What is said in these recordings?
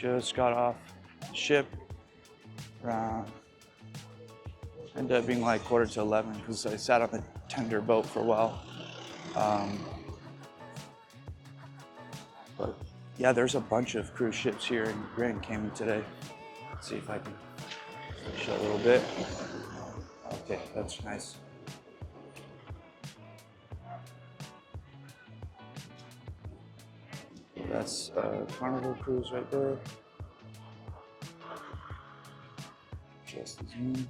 Just got off ship around, ended up being like 11:15 because I sat on the tender boat for a while. But yeah, there's a bunch of cruise ships here in Grand Cayman today. Let's see if I can show a little bit. Okay, that's nice. That's a Carnival cruise right there. Just zoom.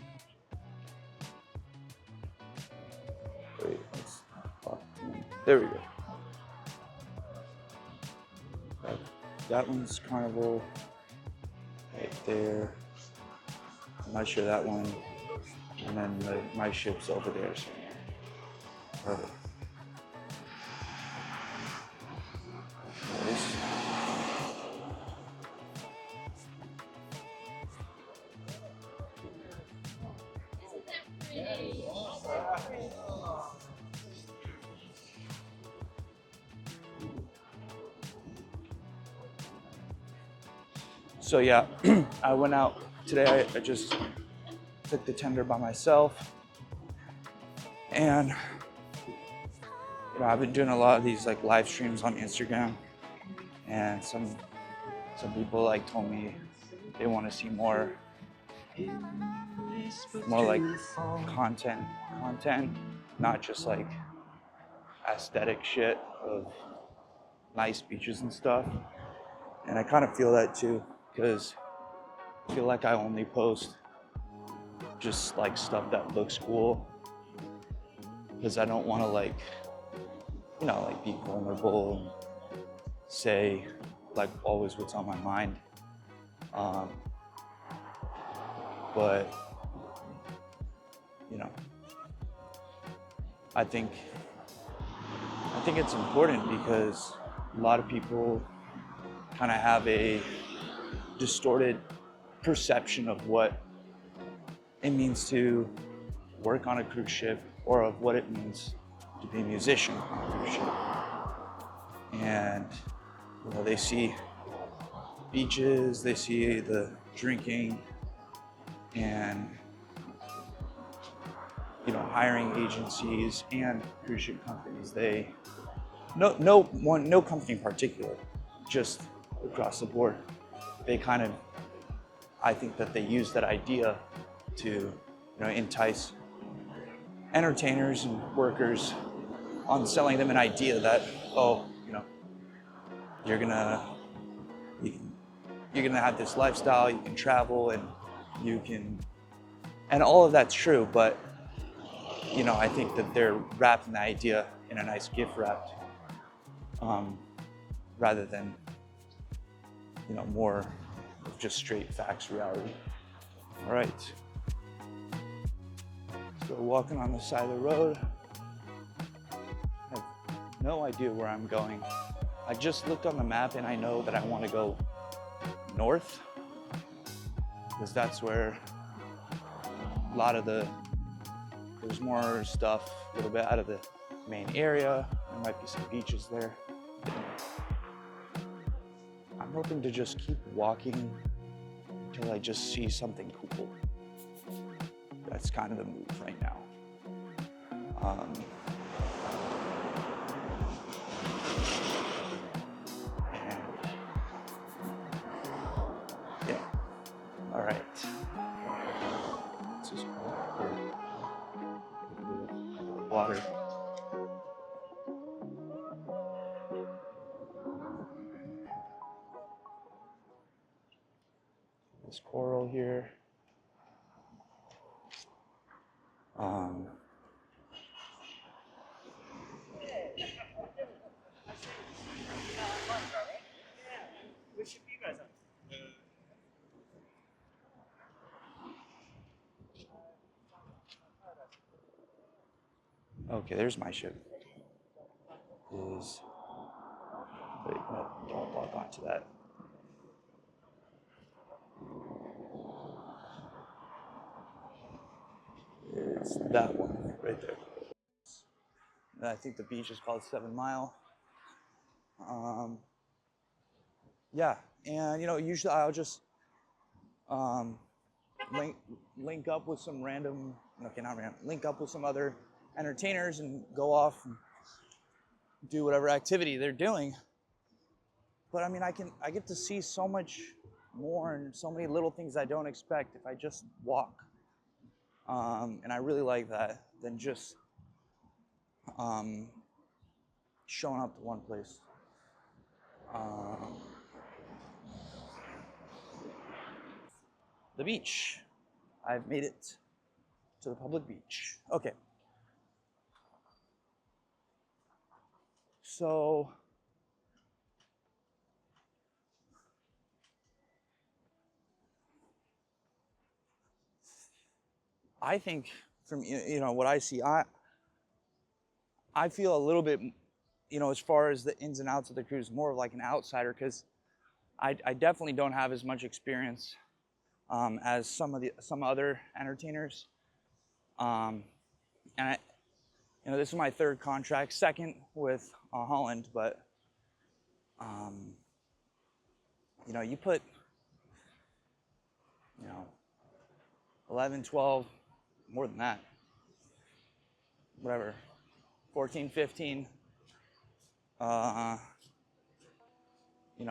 Wait, let's there we go. That one's Carnival right there. I'm not sure that one. And then my ship's over there. So. Perfect. Nice. So yeah, I went out today. I just took the tender by myself, and I've been doing a lot of these like live streams on Instagram, and some people like told me they want to see more like content, not just like aesthetic shit of nice beaches and stuff. And I kind of feel that too, because I feel like I only post just like stuff that looks cool, because I don't want to like be vulnerable and say like always what's on my mind. But I think it's important because a lot of people kind of have a distorted perception of what it means to work on a cruise ship, or of what it means to be a musician on a cruise ship. And they see beaches, they see the drinking, and hiring agencies and cruise ship companies. No company in particular, just across the board. They kind of, I think that they use that idea to entice entertainers and workers on selling them an idea that you're gonna have this lifestyle, you can travel, and and all of that's true, but I think that they're wrapping the idea in a nice gift wrapped, rather than more of just straight facts reality. All right, so walking on the side of the road. I have no idea where I'm going. I just looked on the map and I know that I want to go north, because that's where a lot of there's more stuff a little bit out of the main area. There might be some beaches there. I'm hoping to just keep walking until I just see something cool. That's kind of the move right now. Yeah. All right. This is water. This coral here. Which ship are you guys on? Okay, there's my ship. Wait, no, don't log on to that. It's that one right there. And I think the beach is called 7 Mile. Yeah, And usually I'll just um, link up with some random, okay, not random, link up with some other entertainers and go off and do whatever activity they're doing. But I mean, I get to see so much more and so many little things I don't expect if I just walk. And I really like that than just showing up to one place. The beach. I've made it to the public beach. Okay. So I think from what I see, I feel a little bit, as far as the ins and outs of the cruise, more of like an outsider because I definitely don't have as much experience as some other entertainers. And this is my third contract, second with Holland, but you put 11, 12, more than that, whatever, 14, 15,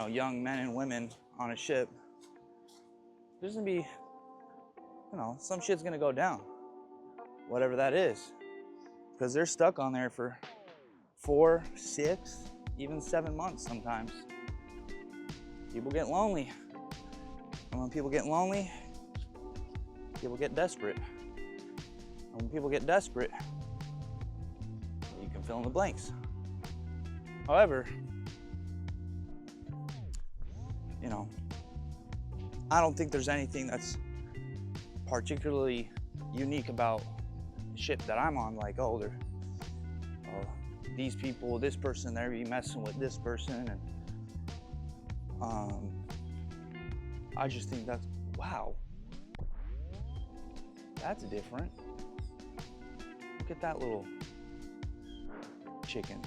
young men and women on a ship, there's gonna be, some shit's gonna go down, whatever that is, because they're stuck on there for 4, 6, even 7 months sometimes. People get lonely. And when people get lonely, people get desperate. And when people get desperate, you can fill in the blanks. However, I don't think there's anything that's particularly unique about the ship that I'm on, like, these people, this person, they're be messing with this person, and I just think that's, wow, that's different. Look at that little chicken.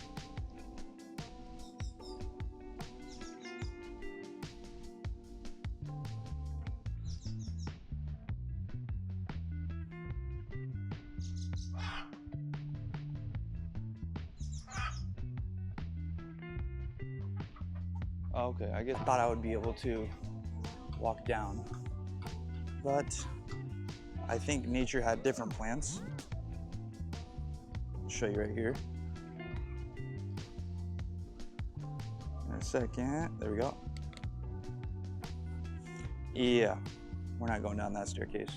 Okay, I just thought I would be able to walk down, but I think nature had different plans. I'll show you right here. In a second, there we go. Yeah, we're not going down that staircase.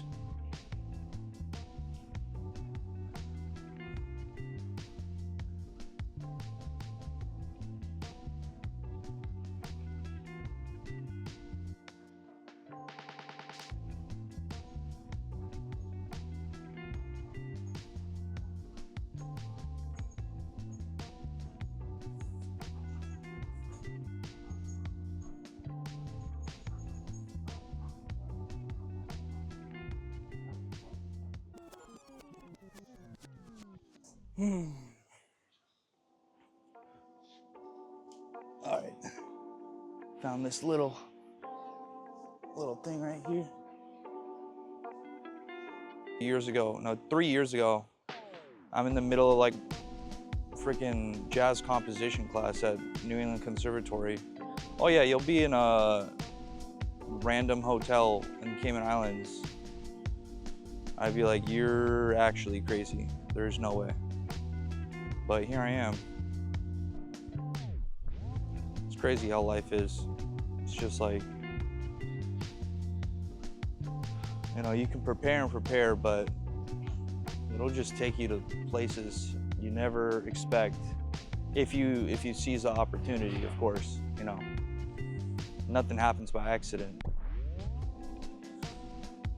All right, found this little thing right here. 3 years ago, I'm in the middle of like freaking jazz composition class at New England Conservatory. Oh yeah, you'll be in a random hotel in the Cayman Islands. I'd be like, you're actually crazy. There's no way. But here I am. It's crazy how life is. It's just like, you can prepare, but it'll just take you to places you never expect. If you seize the opportunity, of course, nothing happens by accident.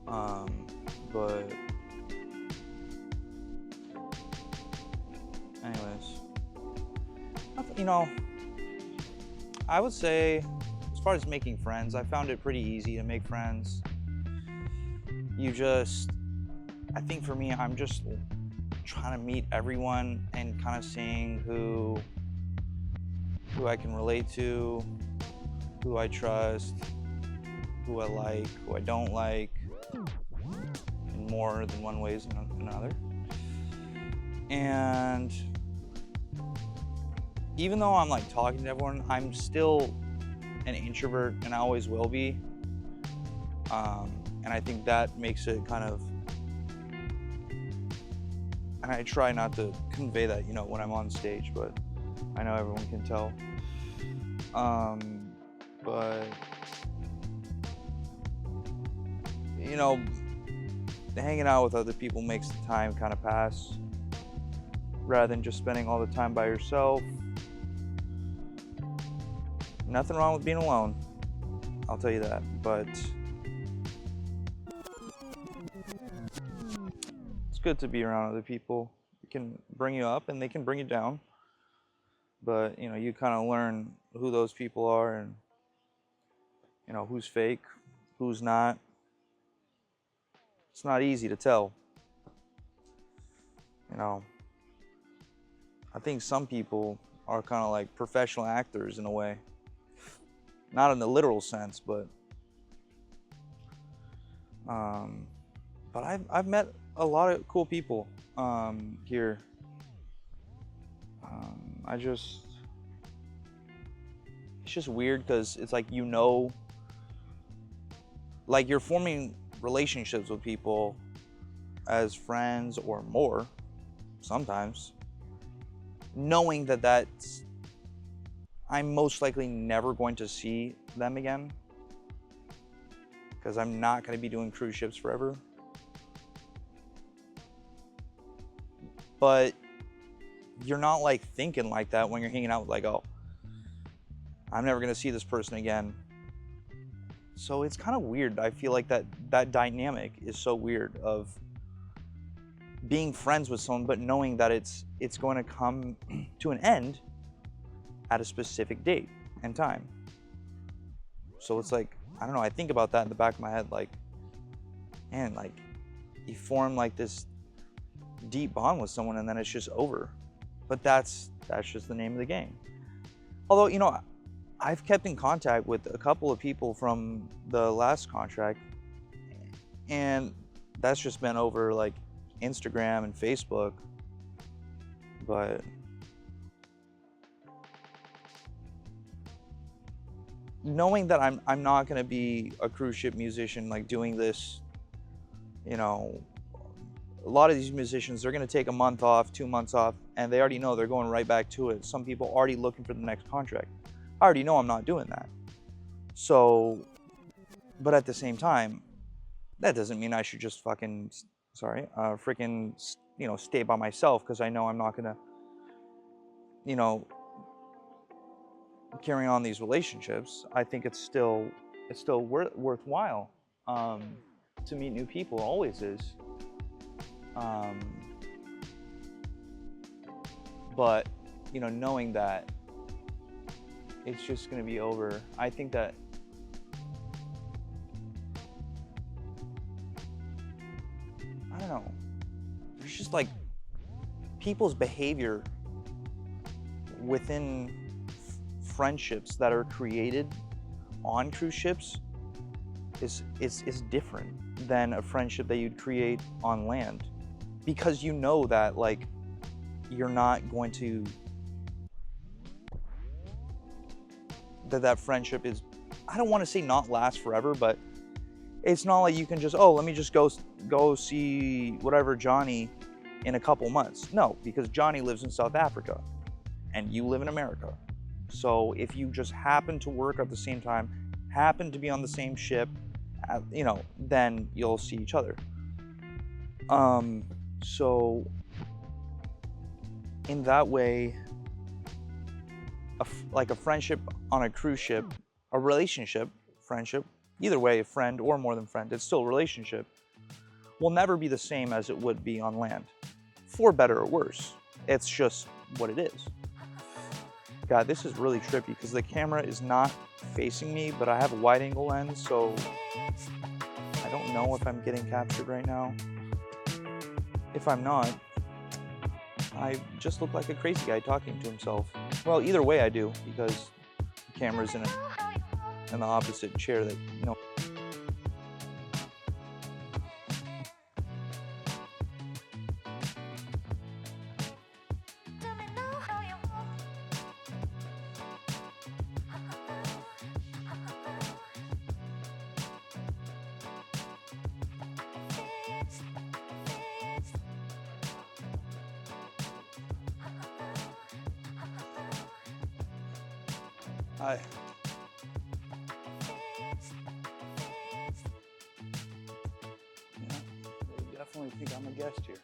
But anyways, I would say as far as making friends, I found it pretty easy to make friends. I think for me, I'm just trying to meet everyone and kind of seeing who I can relate to. who I trust, who I like, who I don't like, in more than one ways than another. And even though I'm like talking to everyone, I'm still an introvert, and I always will be. And I think that makes it kind of, and I try not to convey that, you know, when I'm on stage, but I know everyone can tell. But you know, hanging out with other people makes the time kind of pass, rather than just spending all the time by yourself. Nothing wrong with being alone, I'll tell you that, but it's good to be around other people. It can bring you up and they can bring you down, but you know, you kind of learn who those people are and, you know, who's fake, who's not. It's not easy to tell. You know, I think some people are kind of like professional actors in a way. Not in the literal sense, but I've met a lot of cool people here. It's just weird because it's like, you know, like you're forming relationships with people as friends or more sometimes, knowing that I'm most likely never going to see them again, because I'm not going to be doing cruise ships forever. But you're not like thinking like that when you're hanging out with, like, oh, I'm never going to see this person again. So it's kind of weird. I feel like that dynamic is so weird, of being friends with someone but knowing that it's going to come to an end at a specific date and time. So it's like, I don't know, I think about that in the back of my head, like, man, like, you form like this deep bond with someone and then it's just over. But that's just the name of the game. Although, you know, I've kept in contact with a couple of people from the last contract, and that's just been over like Instagram and Facebook. But knowing that I'm not going to be a cruise ship musician, like doing this, you know, a lot of these musicians, they're going to take a month off, 2 months off, and they already know they're going right back to it. Some people already looking for the next contract. I already know I'm not doing that. So, but at the same time, that doesn't mean I should just freaking, you know, stay by myself, because I know I'm not going to, you know, carry on these relationships. I think it's still worthwhile to meet new people. Always is. But you know, knowing that it's just going to be over, I think that I don't know. There's just like people's behavior within friendships that are created on cruise ships is different than a friendship that you'd create on land, because you know that like you're not going to, that friendship is, I don't want to say not last forever, but it's not like you can just, oh, let me just go see whatever Johnny in a couple months. No, because Johnny lives in South Africa and you live in America. So if you just happen to work at the same time, happen to be on the same ship, you know, then you'll see each other. So in that way, like a friendship on a cruise ship, a relationship, friendship, either way, a friend or more than friend, it's still a relationship, will never be the same as it would be on land, for better or worse. It's just what it is. God, this is really trippy because the camera is not facing me, but I have a wide angle lens, so I don't know if I'm getting captured right now. If I'm not, I just look like a crazy guy talking to himself. Well, either way I do, because the camera's in and the opposite chair that no. Hi. Yeah, they definitely think I'm a guest here.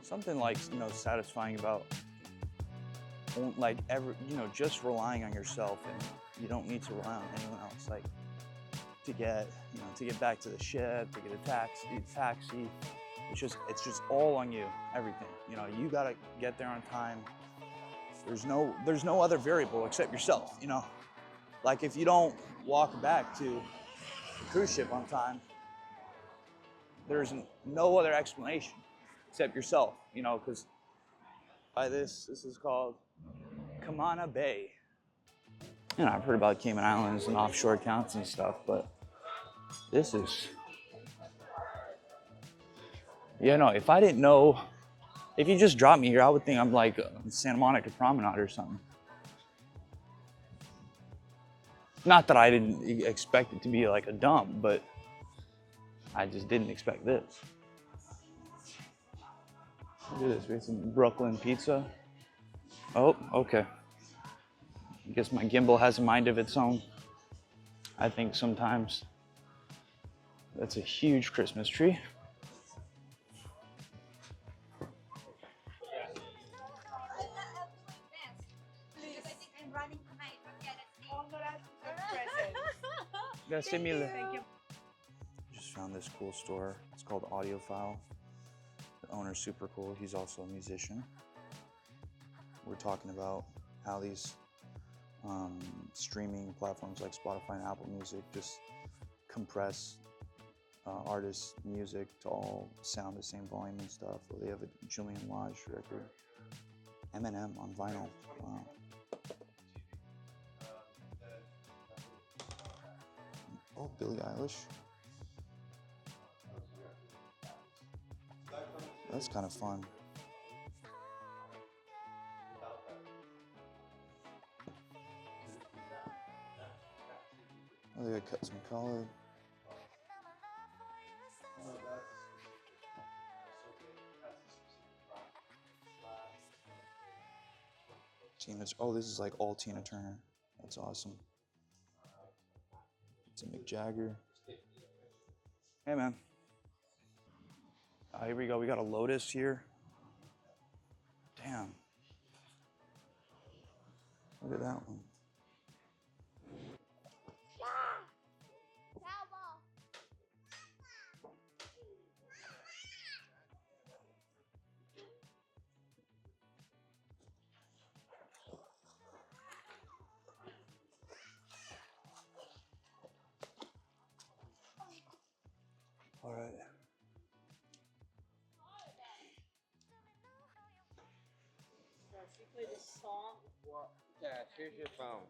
Something like, satisfying about like just relying on yourself, and you don't need to rely on anyone else. Like to get back to the shed, to get a taxi. It's just all on you. Everything. You gotta get there on time. There's no other variable except yourself. Like if you don't walk back to the cruise ship on time, there's no other explanation except yourself. Because by this is called Cayman Bay. I've heard about Cayman Islands and offshore accounts and stuff, but this is, if I didn't know, if you just dropped me here, I would think I'm like Santa Monica Promenade or something. Not that I didn't expect it to be like a dump, but I just didn't expect this. Look at this, we have some Brooklyn pizza. Oh, okay. I guess my gimbal has a mind of its own. I think sometimes. That's a huge Christmas tree. Grazie mille. Thank you. Just found this cool store. It's called Audiophile. The owner's super cool. He's also a musician. We're talking about how these streaming platforms like Spotify and Apple Music just compress artists' music to all sound the same volume and stuff. They have a Julian Lage record. Eminem on vinyl. Wow. Oh, Billie Eilish. That's kind of fun. Oh, they gotta cut some color. This is like all Tina Turner. That's awesome. It's a Mick Jagger. Hey, man. Here we go. We got a Lotus here. Damn. Look at that one. All right. She played a song. Yeah, here's your phone.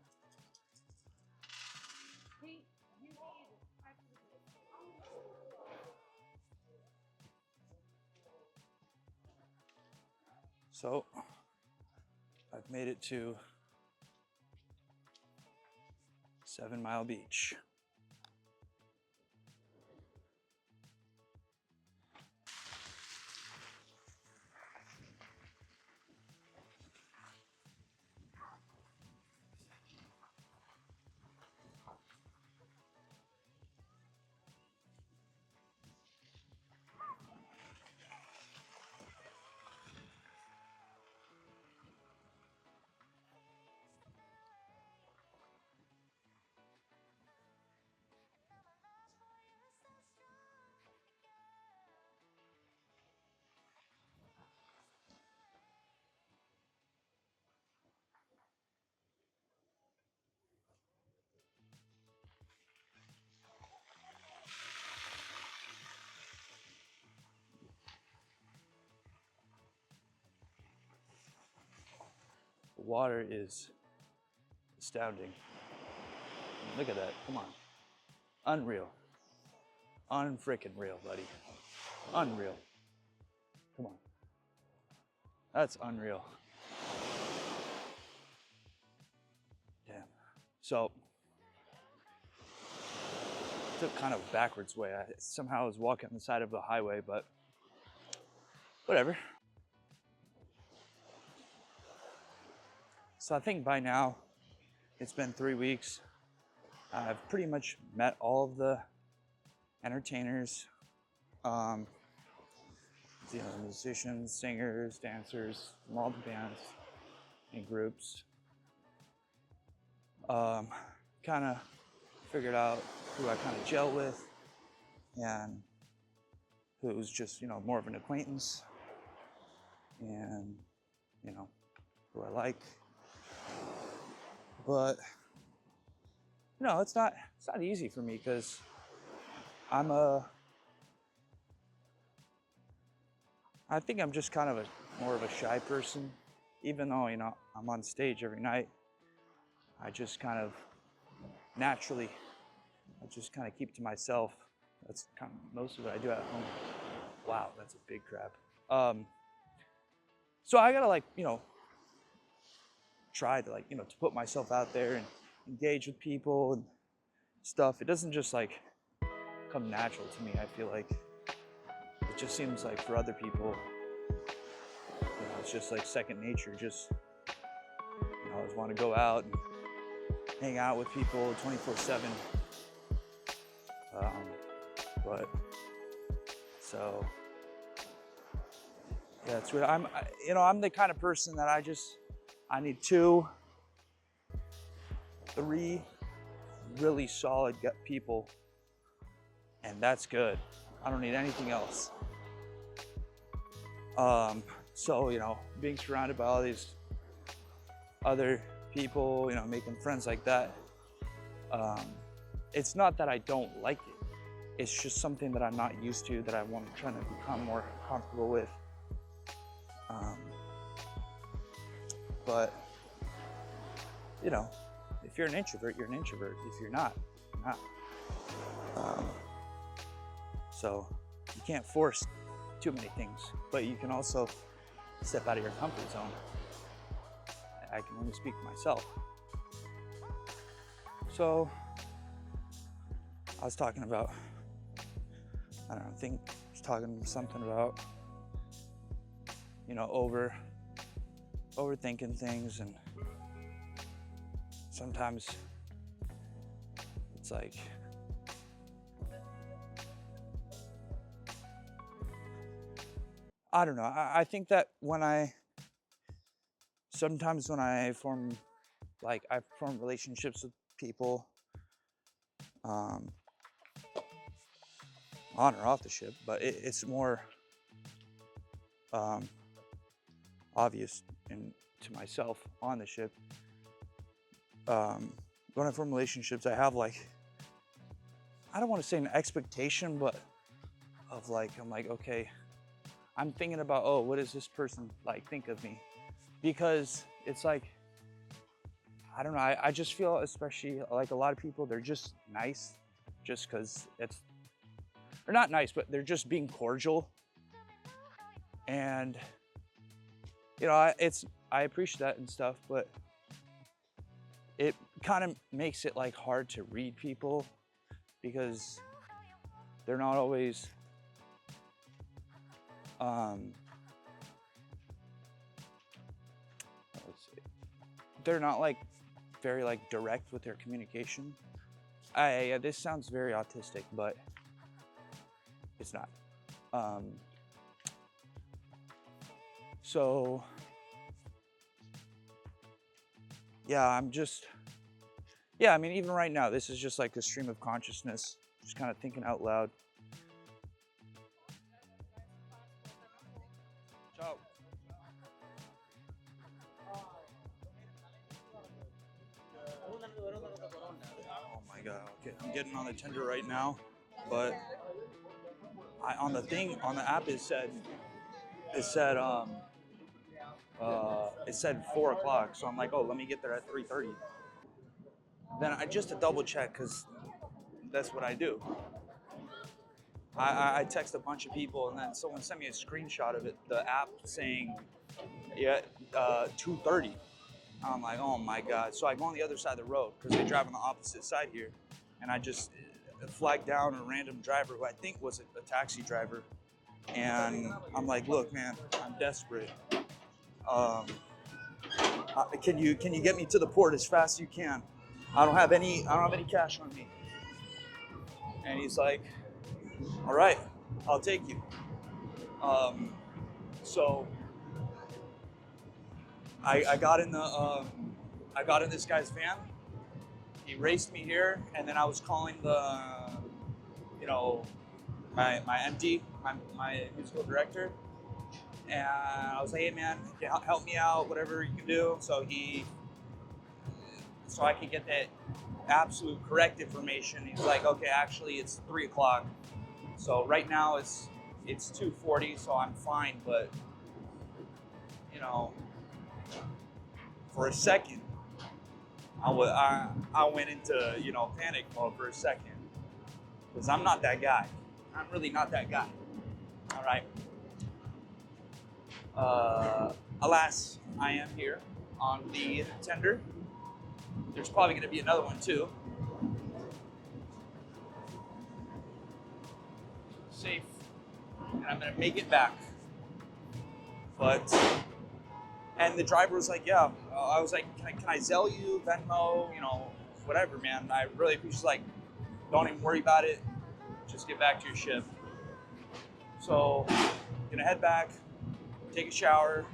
So, I've made it to 7 Mile Beach. The water is astounding. Look at that, come on. Unreal. Unfrickin' real, buddy. Unreal. Come on. That's unreal. Damn. So, took kind of a backwards way. I somehow was walking on the side of the highway, but whatever. So I think by now, it's been 3 weeks. I've pretty much met all of the entertainers, musicians, singers, dancers from all the bands and groups. Kind of figured out who I kind of gel with and who's just, more of an acquaintance, and, who I like. But, it's not easy for me because I think I'm just kind of more of a shy person, even though, I'm on stage every night. I just kind of naturally, keep to myself. That's kind of most of what I do at home. Wow, that's a big crab. So I gotta try to to put myself out there and engage with people and stuff. It doesn't just come natural to me. I feel like it just seems like for other people, it's just second nature. Just I just want to go out and hang out with people 24/7. But so yeah, it's weird. I'm the kind of person that I need 2, 3 really solid people, and that's good. I don't need anything else. So being surrounded by all these other people, making friends like that, it's not that I don't like it. It's just something that I'm not used to, that I'm trying to become more comfortable with. But if you're an introvert, you're an introvert. If you're not, you're not. So you can't force too many things, but you can also step out of your comfort zone. I can only speak for myself. So I was talking about, talking something about, overthinking things, and sometimes it's I don't know. I think that sometimes when I form relationships with people, on or off the ship, but it's more obvious to myself on the ship. When I form relationships, I have I don't want to say an expectation, but of I'm okay, I'm thinking about, oh, what does this person think of me? Because it's I don't know, I just feel, especially a lot of people, they're just nice just because they're not nice, but they're just being cordial. And I appreciate that and stuff, but it kind of makes it hard to read people, because they're not always they're not very direct with their communication. This sounds very autistic, but it's not. So yeah, even right now, this is just a stream of consciousness, just kind of thinking out loud. Ciao. Oh my God, okay, I'm getting on the Tinder right now, but on the app it said 4 o'clock, so I'm oh, let me get there at 3:30. then I just to double check, because that's what I do. I text a bunch of people, and then someone sent me a screenshot of it, the app saying, yeah, 2:30. I'm like, oh my God. So I go on the other side of the road because they drive on the opposite side here. And I just flagged down a random driver who I think was a taxi driver. And I'm like, look, man, I'm desperate. Can you get me to the port as fast as you can? I don't have any cash on me. And he's like, all right, I'll take you. So I got in this guy's van. He raced me here, and then I was calling my MD, my musical director, and I was like, hey man, can you help me out, whatever you can do, so I can get that absolute correct information. He's like, okay, actually it's 3:00, so right now it's 2:40, so I'm fine, but for a second, I went into panic mode for a second, because I'm not that guy. I'm really not that guy. All right. Alas, I am here on the tender. There's probably going to be another one too. Safe, and I'm going to make it back. And the driver was like, yeah. I was like, can I Zelle you, Venmo, whatever, man. I really appreciate. She's like, don't even worry about it. Just get back to your shift. So, gonna head back, take a shower,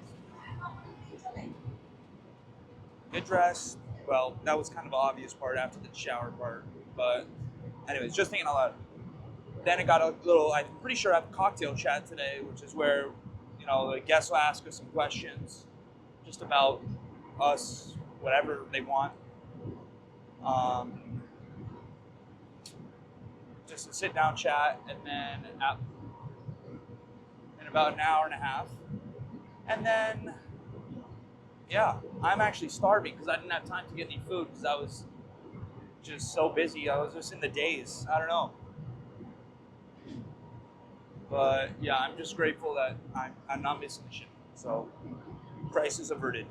get dressed. Well, that was kind of an obvious part after the shower part. But anyways, just thinking out loud. Then it got a little, I'm pretty sure I have a cocktail chat today, which is where, the guests will ask us some questions just about us, whatever they want. Just a sit down chat, and then in about an hour and a half. And then, yeah, I'm actually starving because I didn't have time to get any food because I was just so busy. I was just in the daze. I don't know. But yeah, I'm just grateful that I'm not missing the ship. So, crisis averted.